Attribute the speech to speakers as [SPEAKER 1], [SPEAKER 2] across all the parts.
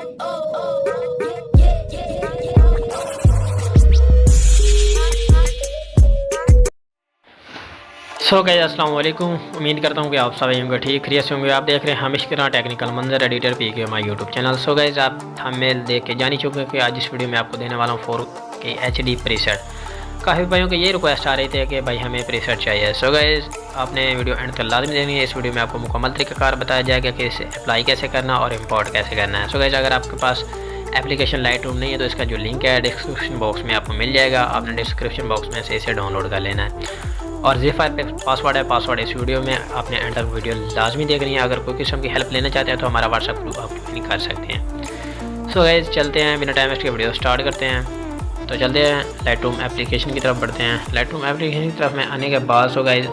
[SPEAKER 1] So guys अस्सलाम वालेकुम। उम्मीद करता हूँ कि आप सभी होंगे ठीक खैरियत से होंगे। आप देख रहे हैं हमेश किराना टेक्निकल मंजर एडिटर पी के my YouTube channel. So guys आप थंबनेल देख के जान ही चुके हैं कि आज इस वीडियो में आपको देने वाला हूँ 4K HD प्रीसेट। काफ़ी भाइयों के ये रिक्वेस्ट आ रही थी कि भाई हमें प्रीसेट चाहिए। सो गाइस आपने वीडियो एंड तक लाजमी देखनी है। इस वीडियो में आपको मुकम्मल तरीक़ाकार बताया जाएगा कि इसे अप्लाई कैसे करना और इम्पोर्ट कैसे करना है। सो गाइस अगर आपके पास एप्लीकेशन लाइटरूम नहीं है तो इसका जो लिंक है डिस्क्रिप्शन बॉक्स में आपको मिल जाएगा। आपने डिस्क्रिप्शन बॉक्स में से इसे डाउनलोड कर लेना है और ज़िप फाइल पे पासवर्ड है। पासवर्ड इस वीडियो में आपने एंड तक वीडियो लाजमी देखनी है। अगर कोई किस्म की हेल्प लेना चाहते हैं तो हमारा व्हाट्सएप ग्रुप आप ज्वाइन कर सकते हैं। सो गाइस चलते हैं, बिना टाइम वेस्ट के वीडियो स्टार्ट करते हैं। तो चलते हैं लाइटरूम एप्लीकेशन की तरफ बढ़ते हैं। लाइटरूम एप्लीकेशन की तरफ में आने के बाद सो गाइस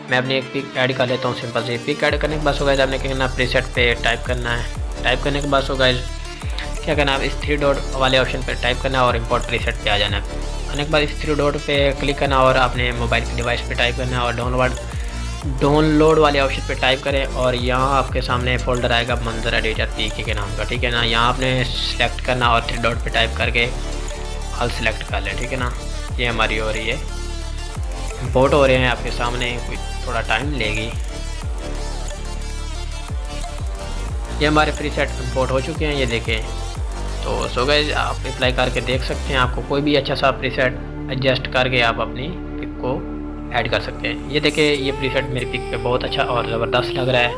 [SPEAKER 1] मैं अपनी एक पिक ऐड कर लेता हूँ। सिंपल से पिक ऐड करने के बाद सो गाइस आपने क्या करना, प्रीसेट पे टाइप करना है। टाइप करने के बाद सो गाइस क्या करना है, इस 3 डॉट वाले ऑप्शन पर टाइप करना है और इम्पोर्ट प्रीसेट पे आ जाना है। आने के बाद इस 3 डॉट पे क्लिक करना और अपने मोबाइल की डिवाइस पे टाइप करना है और डाउनलोड वाले ऑप्शन पे टाइप करें और यहाँ आपके सामने फोल्डर आएगा मंजर एडिटर पीके के नाम का, ठीक है ना। यहाँ आपने सेलेक्ट करना और 3 डॉट पे टाइप करके ऑल सेलेक्ट कर लें, ठीक है ना। ये हमारी हो रही है, इम्पोर्ट हो रहे हैं आपके सामने, कोई थोड़ा टाइम लेगी। ये हमारे प्रीसेट इम्पोर्ट हो चुके हैं, ये देखें। तो सो गाइस आप अप्लाई करके देख सकते हैं। आपको कोई भी अच्छा सा प्रीसेट एडजस्ट करके आप अपनी पिक को ऐड कर सकते हैं। ये देखिए ये प्रीसेट मेरी पिक पे बहुत अच्छा और ज़बरदस्त लग रहा है।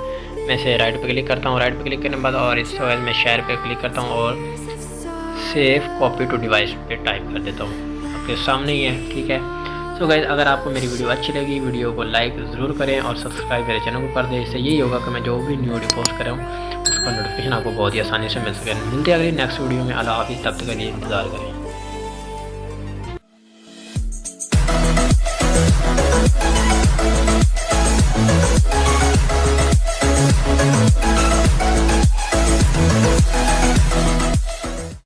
[SPEAKER 1] मैं इसे राइट पे क्लिक करता हूँ। राइट पे क्लिक करने के बाद और इस वाइज में शेयर पे क्लिक करता हूँ और सेव कॉपी टू डिवाइस पे टाइप कर देता हूँ। आपके सामने ही है, ठीक है। सो गाइस अगर आपको मेरी वीडियो अच्छी लगी वीडियो को लाइक ज़रूर करें और सब्सक्राइब मेरे चैनल को कर दें। इससे यही होगा कि मैं जो भी न्यू वीडियो पोस्ट करूँ उसका नोटिफिकेशन आपको बहुत ही आसानी से मिल सके। मिलते हैं अगली नेक्स्ट वीडियो में। अल्लाह हाफिज़, तब तक के लिए इंतज़ार करें।